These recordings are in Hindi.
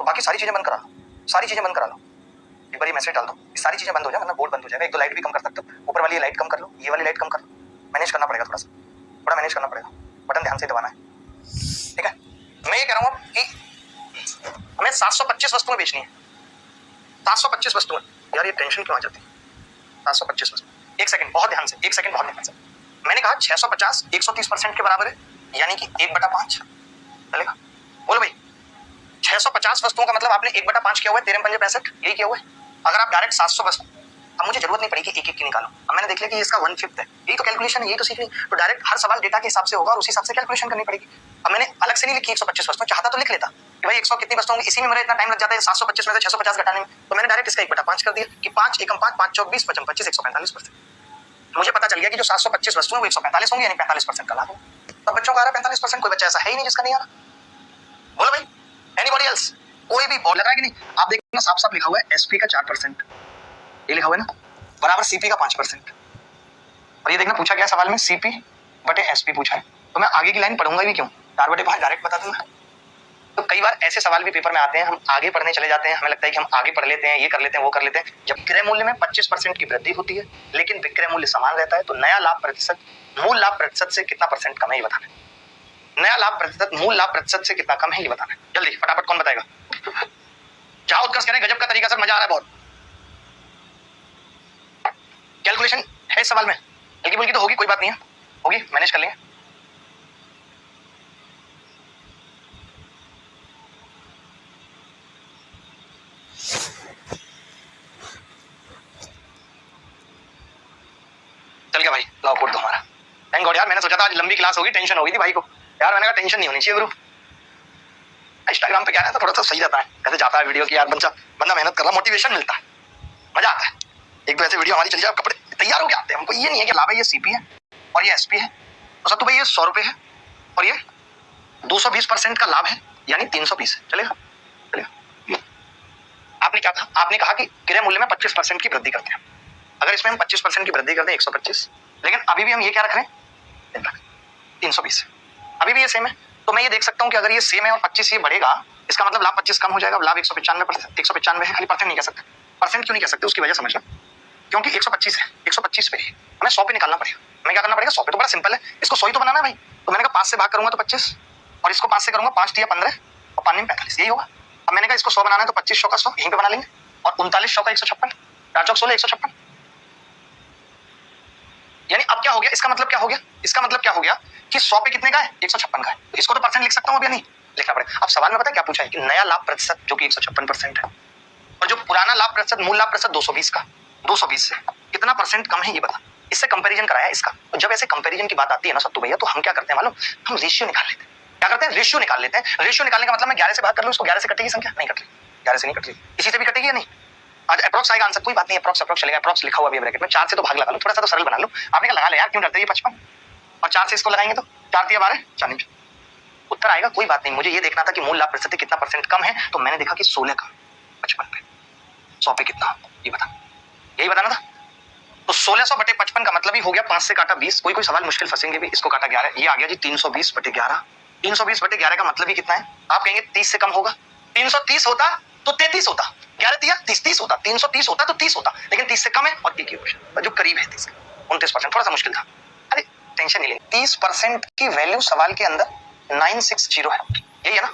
तो बाकी सारी चीजें बंद करा लो, सारी चीजें बंद करा लो। एक बार ये मैसेज डाल दो, ये सारी चीजें बंद हो जाए, वरना बोर्ड बंद हो जाएगा। एक दो लाइट भी कम कर सकते हो, ऊपर वाली लाइट कम कर लो, ये वाली लाइट कम कर लो, मैनेज करना पड़ेगा, थोड़ा सा थोड़ा मैनेज करना पड़ेगा, बटन ध्यान से दबाना है, ठीक है। मैं ये कह रहा हूँ कि हमें 725 वस्तुएं बेचनी है, 725 वस्तुएं। यार ये टेंशन क्यों आ जाती है? 725 वस्तुएं, एक सेकंड बहुत ध्यान से, एक सेकंड बहुत ध्यान से। मैंने कहा 650 130% के बराबर है, यानी कि 1/5 चलेगा। बोलो भाई, 650 वस्तुओं का मतलब आपने 1/5 किया हुआ है, 13 पंजे 65, यही किया हुआ है। अगर आप डायरेक्ट 700 वस्तु, अब मुझे जरूरत नहीं पड़ी कि एक एक की निकालो, अब मैंने देख लिया कि इसका 1/5 है, यही तो कैलकुलेशन है, यही तो सीखनी। तो डायरेक्ट हर सवाल डेटा के हिसाब से होगा और उसी हिसाब से कैलकुलेशन करनी पड़ेगी। अब मैंने अलग से नहीं लिखी 125 वस्तुएं, चाहता तो लिख लेता कि भाई 100 कितनी वस्तुएं होंगी, इसी में मेरा इतना टाइम लग जाता है 725 में से 650 घटाने में। तो मैंने डायरेक्ट इसका 1/5 कर दिया कि 5 एकम 5 5 चौक 20 55 25 145%। मुझे पता चल गया कि जो 725 वस्तुएं वो 145 होंगी, यानी 45% का लाभ होगा। तो बच्चों का आ रहा है 45%, कोई बच्चा ऐसा है ही नहीं जिसका नहीं आ रहा। बोलो भाई, एनीबॉडी एल्स? कोई भी बोल रहा है कि नहीं? आप देखना साफ साफ लिखा हुआ है एसपी का 4%, ये लिखा हुआ है ना, बराबर सीपी का 5%। और ये देखना पूछा गया सवाल में सीपी बटे एसपी पूछा है, तो मैं आगे की लाइन पढ़ूंगा भी क्यों, 4/5 डायरेक्ट बता दूंगा। तो कई बार ऐसे सवाल भी पेपर में आते हैं, हम आगे पढ़ने चले जाते हैं, हमें लगता है कि हम आगे पढ़ लेते हैं, ये कर लेते हैं, वो कर लेते हैं। जब क्रय मूल्य में 25% की वृद्धि होती है लेकिन विक्रय मूल्य समान रहता है, तो नया लाभ प्रतिशत मूल लाभ प्रतिशत से कितना % कम है, ये बताना है। नया लाभ प्रतिशत मूल लाभ प्रतिशत से कितना कम है, ये बताना है। जल्दी फटाफट कौन बताएगा? जाओ उत्कर्ष कह रहे हैं, गजब का तरीका सर, मजा आ रहा है बहुत। कैलकुलेशन है इस सवाल में, हल्की फुल्की तो होगी, कोई बात नहीं है, होगी, मैनेज कर लेंगे। चल गया भाई, लाओ कोड दो हमारा। थैंक गॉड यार, मैंने सोचा था आज लंबी क्लास होगी, टेंशन हो गई थी भाई को यार, मैंने कहा टेंशन नहीं होनी चाहिए गुरु। इंस्टाग्राम पे क्या है तो थोड़ा सा सही रहता है, ऐसे जाता है वीडियो की यार, बंदा मेहनत कर रहा, मोटिवेशन मिलता है, मजा आता है। एक तो ऐसे वीडियो हमारी चली जाए, कपड़े तैयार हो गए आते हैं, हमको ये नहीं है कि लाभ है, ये सीपी है और ये एसपी है, तो सत्तू भाई ये 100 रुपए है और ये 220% का लाभ है, यानी 320 है, चलेगा चलेगा। आपने क्या था, आपने कहा कि क्रय मूल्य में 25% की वृद्धि करते हैं, अगर इसमें हम 25% की वृद्धि करते हैं 125, लेकिन अभी भी हम ये क्या रख रहे हैं 320, अभी भी ये सेम है। तो मैं ये देख सकता हूँ कि अगर ये सेम है और 25 ये बढ़ेगा, इसका मतलब लाभ 25 कम हो जाएगा, लाभ 195% है, खाली परसेंट नहीं कह सकते, परसेंट क्यों नहीं कह सकते उसकी वजह समझना, क्योंकि 125 है, 125 पे हमें 100 पे निकालना पड़ेगा। हमें क्या करना पड़ेगा 100 पे, तो बड़ा सिंपल है, इसको 100 ही तो बनाना है भाई। तो मैंने कहा 5 से भाग करूंगा तो 25 और इसको 5 से करूंगा 5 × 15 और 5 में 45, यही होगा। अब मैंने कहा इसको 100 बनाना है तो 25 का 100 यहीं पे बना लेंगे और 39 का 156, 4 चौक 16 156, यानी अब क्या हो गया, इसका मतलब क्या हो गया, इसका मतलब क्या हो गया कि 100 पे कितने का है 156 का है, तो इसको तो परसेंट लिख सकता हूं अब या नहीं लिखना पड़ेगा। अब सवाल में पता है क्या पूछा है कि नया लाभ प्रतिशत जो कि 156% है और जो पुराना लाभ प्रतिशत मूल लाभ प्रतिशत 220 का, 220 से कितना % कम है ये बता, इससे कंपैरिजन कराया इसका। तो जब ऐसे कंपैरिजन की बात आती है ना सत्तू भैया, तो हम क्या करते हैं मालूम, हम रेशियो निकाल लेते हैं। क्या करते हैं, रेशियो निकाल लेते हैं। रेशियो निकालने का मतलब मैं 11 से भाग कर लूं, इसको 11 से कटेगी संख्या, नहीं कट रही, 11 से नहीं कट रही, इसी से भी कटेगी या नहीं। आज अप्रॉक्स आएगा आंसर, कोई बात नहीं, अप्रॉक्स चलेगा, अप्रॉक्स लिखा हुआ भी है ब्रैकेट में, 4 से तो भाग लगा लो, थोड़ा सा तो सरल बना लो। आपने क्या लगा ले यार, क्यों डरते हैं, 55 और 4 से इसको लगाएंगे तो 4 × 12 40, उत्तर आएगा, कोई बात नहीं। मुझे ये देखना था कि मूल लाभ प्रतिशत कितना % कम है, तो मैंने देखा कि 16 कम, 55 पे, 100 पे कितना, ये बता, यही बताना था। तो 1600 बटे 55 का मतलब ही हो गया 5 से काटा 20, कोई कोई सवाल मुश्किल फंसेंगे भी, इसको काटा 11, ये आ गया जी 320 बटे 11, 320 बटे 11 का मतलब ही कितना है, आप कहेंगे 30 से कम होगा, 330 होता तो 33 होता, 11 दिया 30 होता, 330 होता तो 30 होता, लेकिन 30 से कम है और एक ही क्वेश्चन जो करीब है 30 का 29%, थोड़ा सा मुश्किल था। अरे टेंशन नहीं लेंगे, 30% की वैल्यू सवाल के अंदर 960 है, यही है ना।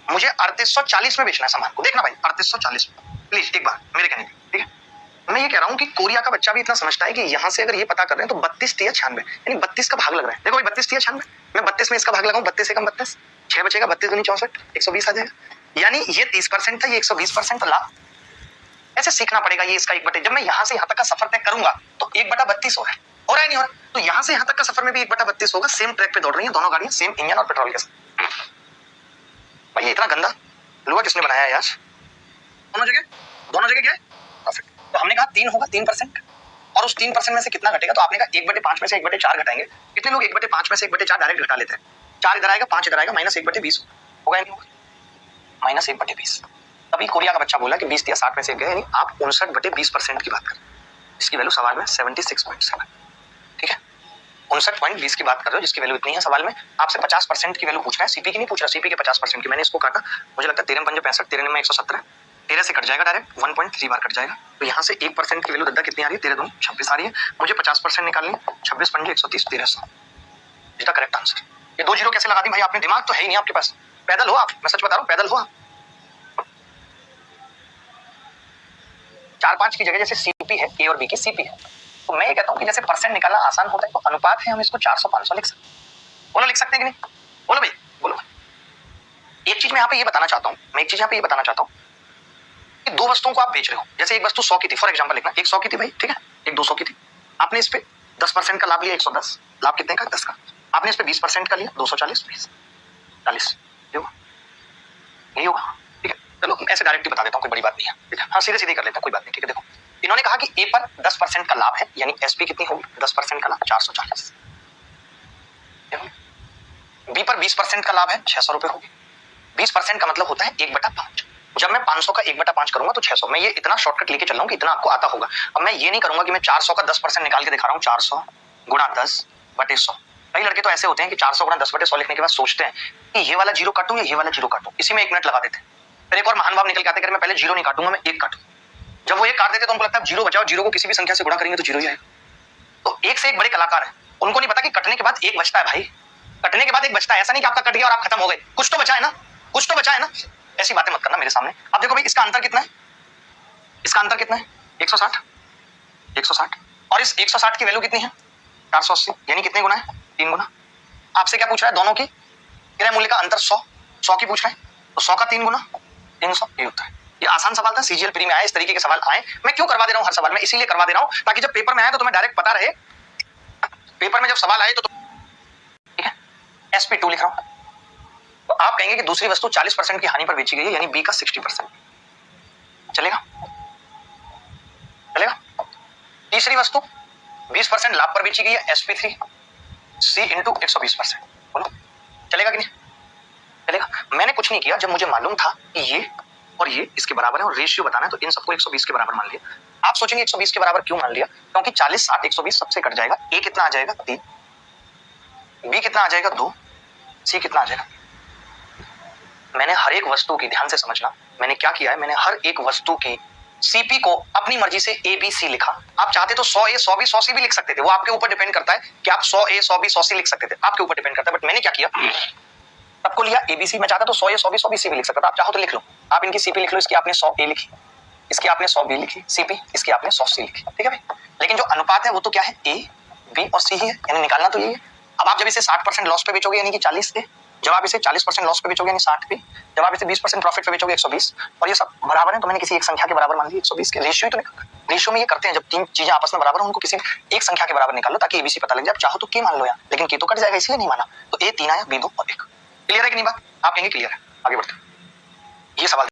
मुझे 3840 में बेचना है सामान को, देखना भाई 3840 में, प्लीज एक बार मेरे कहने, ठीक है। मैं ये कह रहा हूँ कि कोरिया का बच्चा भी इतना समझता है कि यहाँ से अगर ये पता कर रहे हैं तो 32 × 96 यानी 32 का भाग लग रहा है। देखो भाई 32 × 96, मैं 32 में इसका भाग लगाऊं, 32 एकम 32, 6 बचेगा, 32 दूनी 64, 120 आ जाएगा, यानी ये 30% था, ये 120% लाभ। ऐसे सीखना पड़ेगा ये इसका 1/, जब मैं यहाँ से यहाँ तक का सफर तय करूंगा तो 1/32 हो रहा है नहीं हो रहा, तो यहाँ से यहाँ तक का सफर में भी 1/32 होगा। सेम ट्रैक पे दौड़ रही है दोनों गाड़ियां, सेम इंजन और पेट्रोल के साथ। भाई ये इतना गंदा लोहा किसने बनाया है यार, दोनों जगह क्या है परफेक्ट। तो हमने कहा 3 होगा, 3% और उस 3% में से कितना घटेगा, तो आपने कहा 1/5 में से 1/4 घटाएंगे। कितने लोग 1/5 में से 1/4 डायरेक्ट घटा लेते हैं, 4 इधर आएगा 5 इधर आएगा, -1/20 होगा, नहीं होगा, -1/20। तभी कोरिया का बच्चा बोला कि 20 दिया 60 में से गए, यानी आप 59/20% की बात करें, इसकी वैल्यू सवाल में 76.7, ठीक है। 59.20 की बात कर रहे हो जिसकी वैल्यू इतनी है। सवाल में आपसे 50% की वैल्यू पूछ रहा है, सीपी की नहीं पूछ रहा, सीपी के 50% की। मैंने इसको काटा, मुझे लगता है 13 पंजे 65, 13 में 117, 13 से कट जाएगा डायरेक्ट, 1.3 बार कट जाएगा। तो यहाँ से 1% की वैल्यू दद्दा कितनी आ रही है, 13 दूनी 26 आ रही है। मुझे 50% निकालनी है, 26 पंजे 130, 1300, इसका करेक्ट आंसर। ये 2 जीरो कैसे लगा दी भाई आपने, दिमाग तो है ही नहीं आपके पास, पैदल हो आप, मैं सच बता रहा हूँ, पैदल हो आप। 4-5 की जगह जैसे सीपी है, ए और बी की सीपी है, तो मैं ये कहता हूँ कि जैसे परसेंट निकालना आसान होता है तो अनुपात है, हम इसको 400-500 लिख सकते हैं। बोलो लिख सकते हैं कि नहीं, बोलो भाई बोलो। एक चीज मैं यहाँ पे ये बताना चाहता हूँ, कि 2 वस्तुओं को आप बेच रहे हो, जैसे एक वस्तु 100 की थी, फॉर एग्जांपल लिखना, एक 100 की थी भाई, ठीक है, एक 200 की थी। आपने इस पे 10% का लाभ लिया, 110, लाभ कितने का, 10 का। आपने इस पे 20% का लिया, 240, 20, 40, यही होगा, ठीक है। चलो ऐसे डायरेक्ट ही बता देता हूँ, कोई बड़ी बात नहीं है, ठीक है। हाँ सीधे सीधे कर लेते हैं, कोई बात नहीं, ठीक है। देखो इन्होंने कहा कि ए पर 10% का लाभ है, यानी एसपी कितनी होगी, 10% का लाभ 440। बी पर 20% का लाभ है, 600 रुपए होगी। 20% का मतलब होता है 1/5। जब मैं 500 का 1/5 करूंगा तो 600। मैं ये इतना शॉर्टकट लेके चल रहा हूँ कि इतना आपको आता होगा। अब मैं ये नहीं करूंगा कि मैं 400 का 10% निकाल के दिखा रहा हूँ, 400 गुणा 10/100। कई लड़के तो ऐसे होते हैं कि 400 गुणा 10/100 लिखने के बाद सोचते हैं कि ये वाला जीरो काटूं या ये वाला जीरो काटूं, इसी में 1 मिनट लगा देते हैं। फिर एक और महान भाव निकल के आते हैं कि मैं पहले जीरो नहीं काटूंगा, मैं 1 काटूं। जब वो 1 काट देते तो उनको लगता है जीरो बचाओ, जीरो को किसी भी संख्या से गुणा करेंगे तो जीरो ही आएगा। तो एक से एक बड़े कलाकार है, उनको नहीं पता कि कटने के बाद 1 बचता है भाई, कटने के बाद 1 बचता है। ऐसा नहीं कि आपका कट गया और आप खत्म हो गए, कुछ तो बचा है ना, कुछ तो बचा है ना। ऐसी बातें मत करना मेरे सामने। अब देखो भाई इसका अंतर कितना है, इसका अंतर कितना है, 160, 160, और इस 160 की वैल्यू कितनी है, 480, यानी कितने गुना है, 3 गुना। आपसे क्या पूछ रहा है, दोनों की क्रय मूल्य का अंतर 100, 100 की पूछ रहा है, तो 100 का 3 गुना 300, ये होता है। ये आसान सवाल था, सीजीएल प्री में आए, इस तरीके के सवाल आए। मैं क्यों करवा दे रहा हूं हर सवाल में, इसीलिए करवा दे रहा हूं ताकि जब पेपर में आए तो तुम्हें डायरेक्ट पता रहे, पेपर में जब सवाल आए तो ठीक है। SP2 लिख रहा हूं, तो आप कहेंगे कि दूसरी वस्तु 40% की हानि पर बेची गई है, यानी बी का 60%, चलेगा, चलेगा। तीसरी वस्तु 20% लाभ पर बेची गई है, SP3 C इंटू 120%, बोलो चलेगा कि नहीं, चलेगा। मैंने कुछ नहीं किया, जब मुझे मालूम था कि ये और ये इसके बराबर है और रेशियो बताना है, तो इन सबको 120 के बराबर मान लिया। आप सोचेंगे 120 के बराबर क्यों मान लिया, क्योंकि 40, 60, 120 सबसे कट जाएगा। ए कितना आ जाएगा, 3, बी कितना आ जाएगा, 2, सी कितना आ जाएगा। मैंने हर एक वस्तु की, ध्यान से समझना, मैंने क्या किया है, मैंने हर एक वस्तु की सीपी को अपनी मर्जी से ए बी सी लिखा। आप चाहते तो 100 ए 100 बी 100 सी भी लिख सकते थे, वो आपके ऊपर डिपेंड करता है कि आप 100 ए 100 बी 100 सी लिख सकते थे, आपके ऊपर डिपेंड करता है। बट मैंने क्या किया, सबको लिया एबीसी। मैं चाहता तो 100 ए 100 बी 100 बी सी भी लिख सकता था, आप चाहो तो लिख लो। आप इनकी सीपी लिख लो, इसकी आपने 100 ए लिखी, इसकी आपने 100 बी लिखी, सीपी इसकी आपने 100 सी लिखी, ठीक है भाई। लेकिन जो अनुपात है वो तो क्या है, ए बी और सी ही है, यानी निकालना तो यही है। अब आप जब इसे 60% लॉस पे बेचोगे यानी कि 40 ए, जब आप इसे 40% लॉस पे बेचोगे यानी 60 पे, जब आप इसे 20% प्रॉफिट पे बेचोगे 120, और ये सब बराबर है तो मैंने किसी एक संख्या के बराबर मान लिया 120 के। रेशियो ही तो निकाल, रेशियो में ये करते हैं, जब 3 चीजें आपस में बराबर हो उनको किसी एक संख्या के बराबर निकाल लो ताकि एबीसी पता लग जाए। आप चाहो तो के मान लो यार, लेकिन के तो कट जाएगा इसलिए नहीं माना, तो ए 3 आया, बी 2 और 1। क्लियर है कि नहीं बात, आप कहेंगे क्लियर है, आगे बढ़ते हैं। ये सवाल